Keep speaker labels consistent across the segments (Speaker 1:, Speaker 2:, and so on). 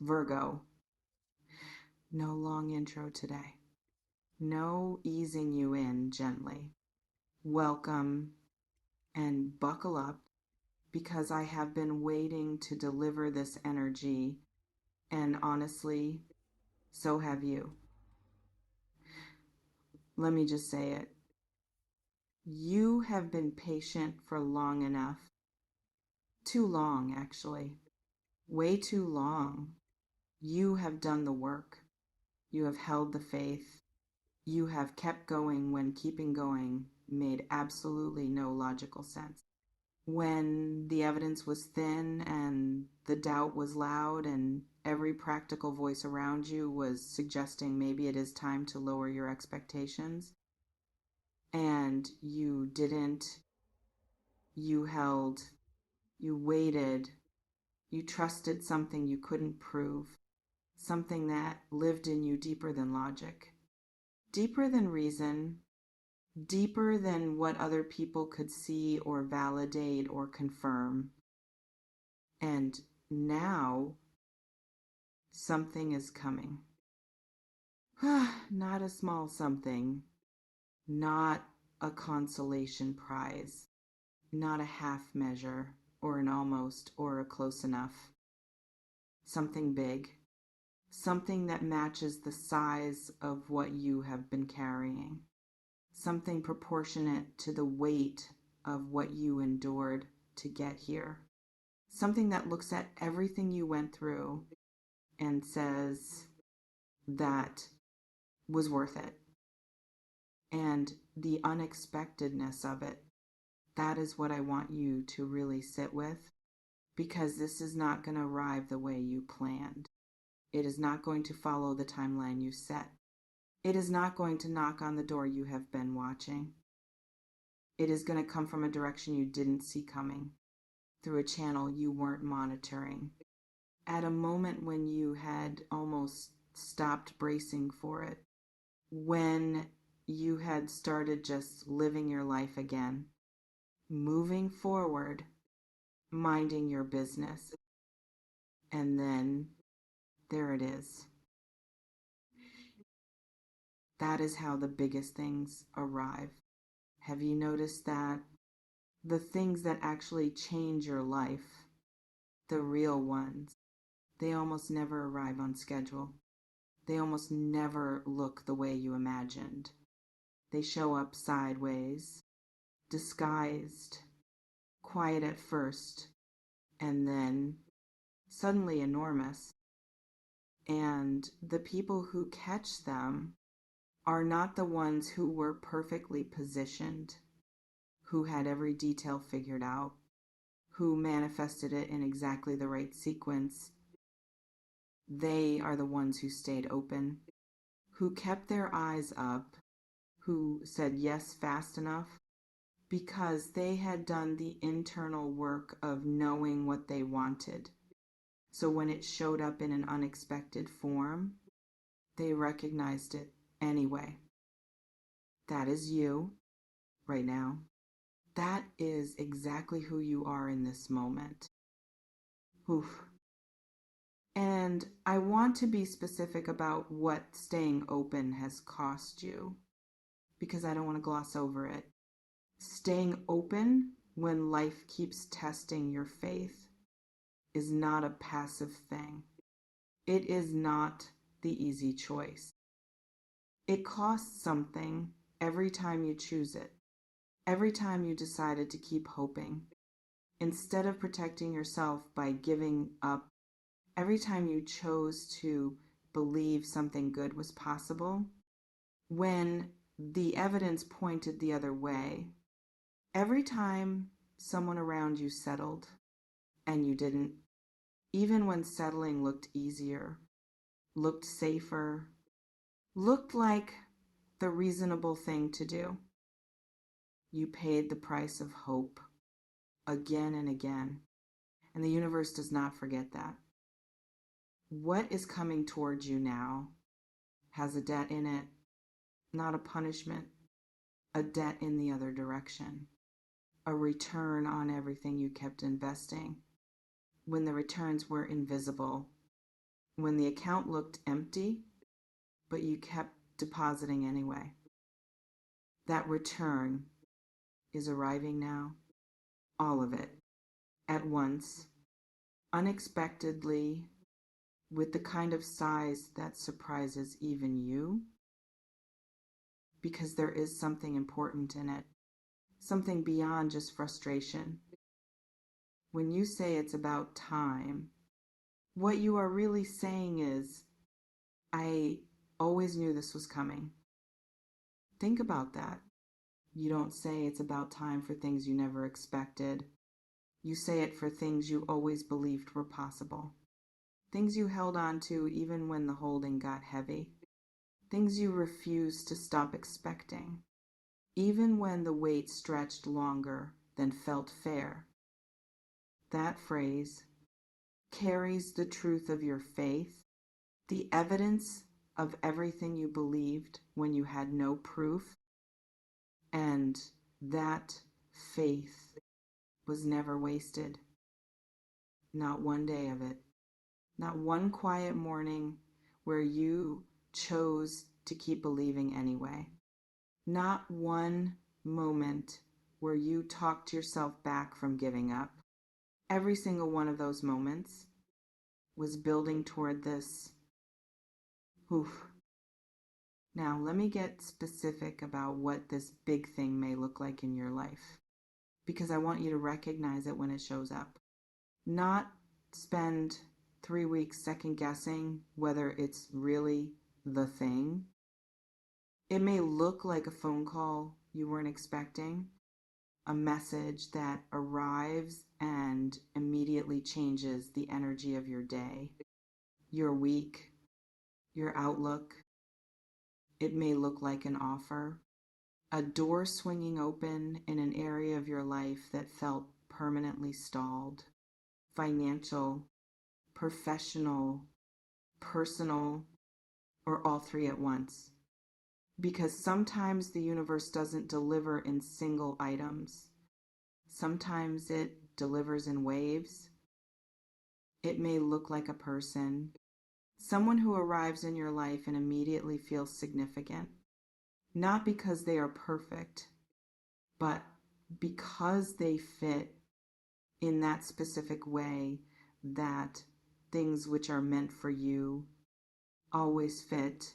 Speaker 1: Virgo, no long intro today. No easing you in gently. Welcome and buckle up because I have been waiting to deliver this energy, and honestly, so have you. Let me just say it. You have been patient for long enough. Too long, actually. Way too long. You have done the work. You have held the faith. You have kept going when keeping going made absolutely no logical sense. When the evidence was thin and the doubt was loud and every practical voice around you was suggesting maybe it is time to lower your expectations, and you didn't, you held, you waited, you trusted something you couldn't prove, something that lived in you deeper than logic, deeper than reason, deeper than what other people could see or validate or confirm. And now something is coming. Not a small something, not a consolation prize, not a half measure or an almost or a close enough. Something big, something that matches the size of what you have been carrying. Something proportionate to the weight of what you endured to get here. Something that looks at everything you went through and says that was worth it. And the unexpectedness of it, that is what I want you to really sit with, because this is not going to arrive the way you planned. It is not going to follow the timeline you set. It is not going to knock on the door you have been watching. It is going to come from a direction you didn't see coming, through a channel you weren't monitoring, at a moment when you had almost stopped bracing for it, when you had started just living your life again, moving forward, minding your business. And then there it is. That is how the biggest things arrive. Have you noticed that the things that actually change your life, the real ones, they almost never arrive on schedule. They almost never look the way you imagined. They show up sideways, disguised, quiet at first, and then suddenly enormous. And the people who catch them are not the ones who were perfectly positioned, who had every detail figured out, who manifested it in exactly the right sequence. They are the ones who stayed open, who kept their eyes up, who said yes fast enough, because they had done the internal work of knowing what they wanted. So when it showed up in an unexpected form, they recognized it anyway. That is you right now. That is exactly who you are in this moment. Oof. And I want to be specific about what staying open has cost you, because I don't want to gloss over it. Staying open when life keeps testing your faith is not a passive thing. It is not the easy choice. It costs something every time you choose it, every time you decided to keep hoping. Instead of protecting yourself by giving up, every time you chose to believe something good was possible, when the evidence pointed the other way, every time someone around you settled and you didn't, even when settling looked easier, looked safer, looked like the reasonable thing to do, you paid the price of hope again and again. And the universe does not forget that. What is coming towards you now has a debt in it, not a punishment, a debt in the other direction, a return on everything you kept investing when the returns were invisible when the account looked empty, but you kept depositing anyway. That return is arriving now. All of it. At once. Unexpectedly. With the kind of size that surprises even you. Because there is something important in it. Something beyond just frustration. When you say it's about time, what you are really saying is, I always knew this was coming. Think about that. You don't say it's about time for things you never expected. You say it for things you always believed were possible. Things you held on to even when the holding got heavy. Things you refused to stop expecting, even when the wait stretched longer than felt fair. That phrase carries the truth of your faith, the evidence of everything you believed when you had no proof, and that faith was never wasted. Not one day of it. Not one quiet morning where you chose to keep believing anyway. Not one moment where you talked yourself back from giving up. Every single one of those moments was building toward this. Oof. Now, let me get specific about what this big thing may look like in your life, because I want you to recognize it when it shows up. Not spend 3 weeks second guessing whether it's really the thing. It may look like a phone call you weren't expecting, a message that arrives and immediately changes the energy of your day, your week, your outlook. It may look like an offer, a door swinging open in an area of your life that felt permanently stalled, financial, professional, personal, or all three at once. Because sometimes the universe doesn't deliver in single items. Sometimes it delivers in waves. It may look like a person, someone who arrives in your life and immediately feels significant. Not because they are perfect, but because they fit in that specific way that things which are meant for you always fit,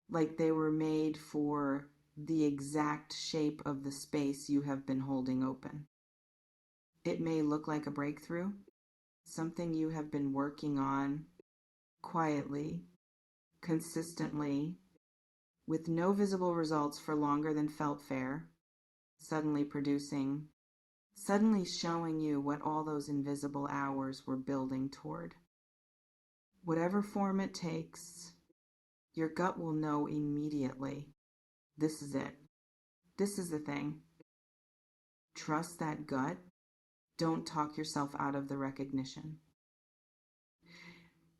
Speaker 1: like they were made for the exact shape of the space you have been holding open. It may look like a breakthrough, something you have been working on quietly, consistently, with no visible results for longer than felt fair, suddenly producing, suddenly showing you what all those invisible hours were building toward. Whatever form it takes, your gut will know immediately. This is it. This is the thing. Trust that gut. Don't talk yourself out of the recognition.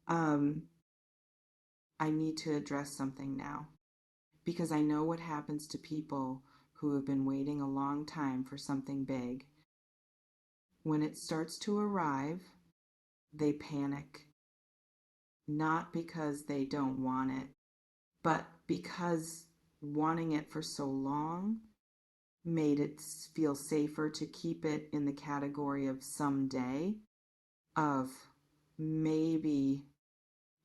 Speaker 1: I need to address something now, because I know what happens to people who have been waiting a long time for something big. When it starts to arrive, they panic. Not because they don't want it, but because wanting it for so long made it feel safer to keep it in the category of someday, of maybe,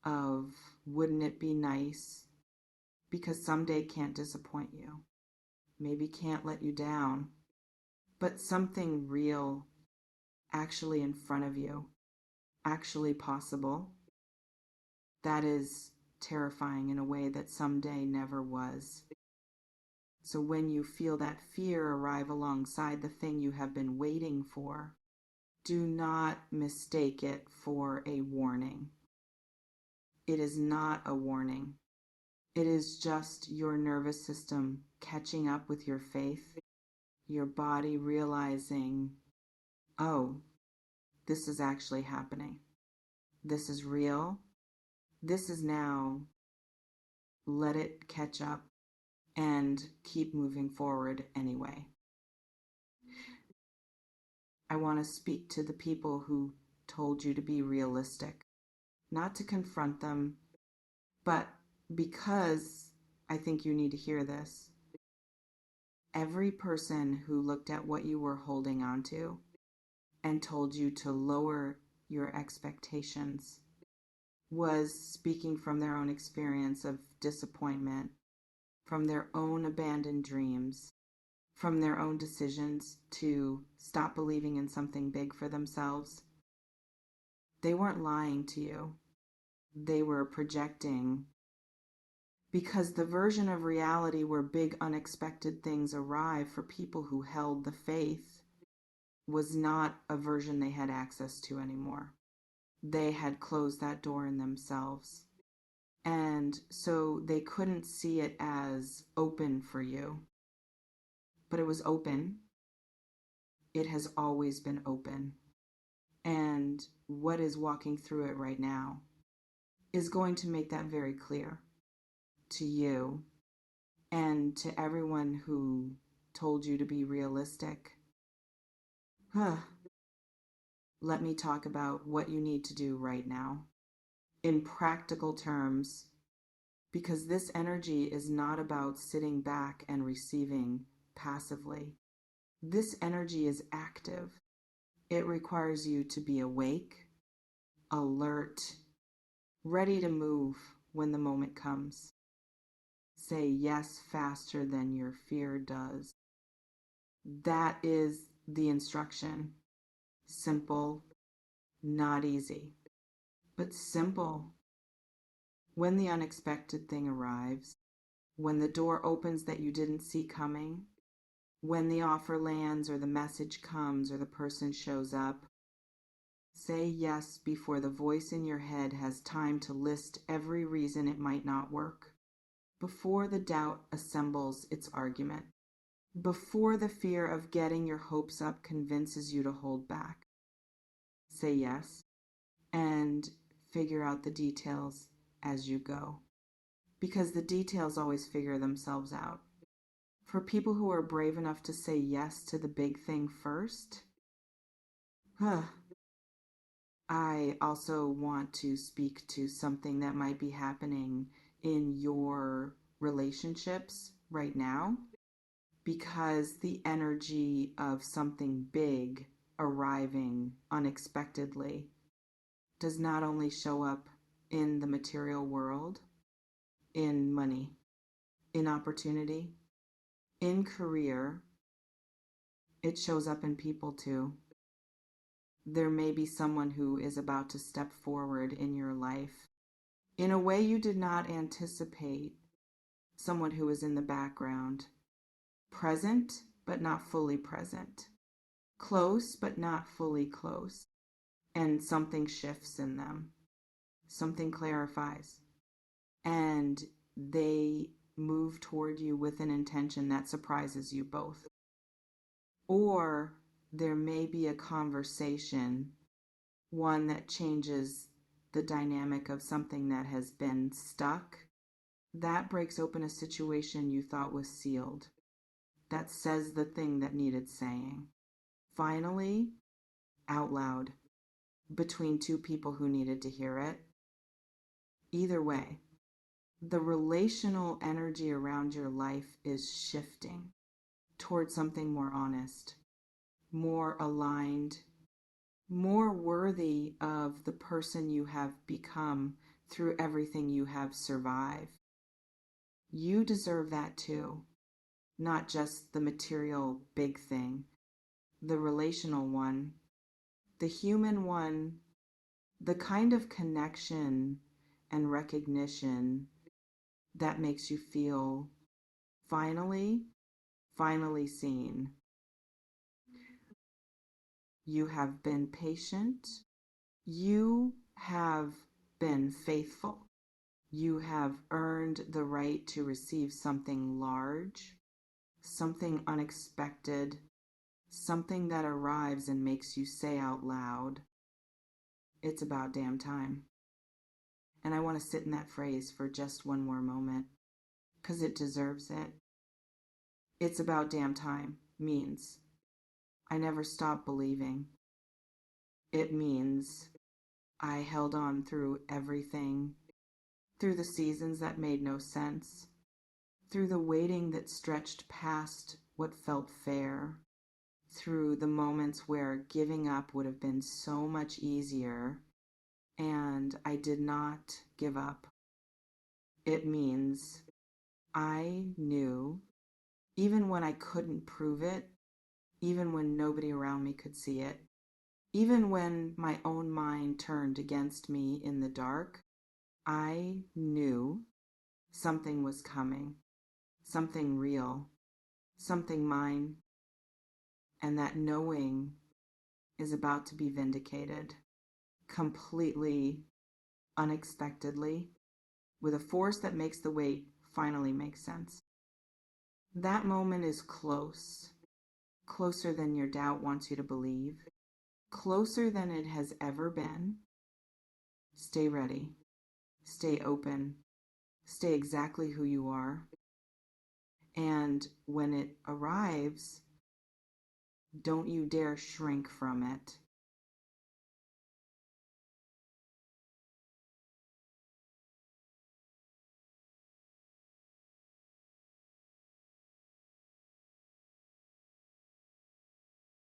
Speaker 1: of wouldn't it be nice, because someday can't disappoint you, maybe can't let you down, but something real actually in front of you, actually possible, that is terrifying in a way that someday never was. So when you feel that fear arrive alongside the thing you have been waiting for, do not mistake it for a warning. It is not a warning. It is just your nervous system catching up with your faith, your body realizing, oh, this is actually happening. This is real. This is now. Let it catch up and keep moving forward anyway. I want to speak to the people who told you to be realistic. not to confront them, but because I think you need to hear this. Every person who looked at what you were holding on to and told you to lower your expectations was speaking from their own experience of disappointment, from their own abandoned dreams, from their own decisions to stop believing in something big for themselves. They weren't lying to you. They were projecting, because the version of reality where big unexpected things arrive for people who held the faith was not a version they had access to anymore. They had closed that door in themselves. And so they couldn't see it as open for you. But it was open. It has always been open. And what is walking through it right now is going to make that very clear to you and to everyone who told you to be realistic. Let me talk about what you need to do right now in practical terms, because this energy is not about sitting back and receiving passively. This energy is active. It requires you to be awake, alert, ready to move when the moment comes. Say yes faster than your fear does. That is the instruction. Simple, not easy, but simple. When the unexpected thing arrives, when the door opens that you didn't see coming, when the offer lands or the message comes or the person shows up, say yes before the voice in your head has time to list every reason it might not work, before the doubt assembles its argument, before the fear of getting your hopes up convinces you to hold back. Say yes and figure out the details as you go, because the details always figure themselves out. For people who are brave enough to say yes to the big thing first, I also want to speak to something that might be happening in your relationships right now, because the energy of something big arriving unexpectedly does not only show up in the material world, in money, in opportunity, in career, it shows up in people too. There may be someone who is about to step forward in your life in a way you did not anticipate, someone who is in the background, present but not fully present, close but not fully close, and something shifts in them, something clarifies, and they move toward you with an intention that surprises you both. Or there may be a conversation, one that changes the dynamic of something that has been stuck, that breaks open a situation you thought was sealed, that says the thing that needed saying. Finally, out loud, between two people who needed to hear it. Either way, the relational energy around your life is shifting towards something more honest, more aligned, more worthy of the person you have become through everything you have survived. You deserve that too, not just the material big thing, the relational one, the human one, the kind of connection and recognition that makes you feel finally seen. You have been patient. You have been faithful. You have earned the right to receive something large, something unexpected, something that arrives and makes you say out loud, "It's about damn time." And I want to sit in that phrase for just one more moment, because it deserves it. "It's about damn time" means I never stopped believing. It means I held on through everything, through the seasons that made no sense, through the waiting that stretched past what felt fair, through the moments where giving up would have been so much easier, and I did not give up. It means I knew, even when I couldn't prove it, even when nobody around me could see it, even when my own mind turned against me in the dark, I knew something was coming, something real, something mine, and that knowing is about to be vindicated completely, unexpectedly, with a force that makes the wait finally make sense. That moment is close, closer than your doubt wants you to believe, closer than it has ever been. Stay ready, stay open, stay exactly who you are. And when it arrives, don't you dare shrink from it.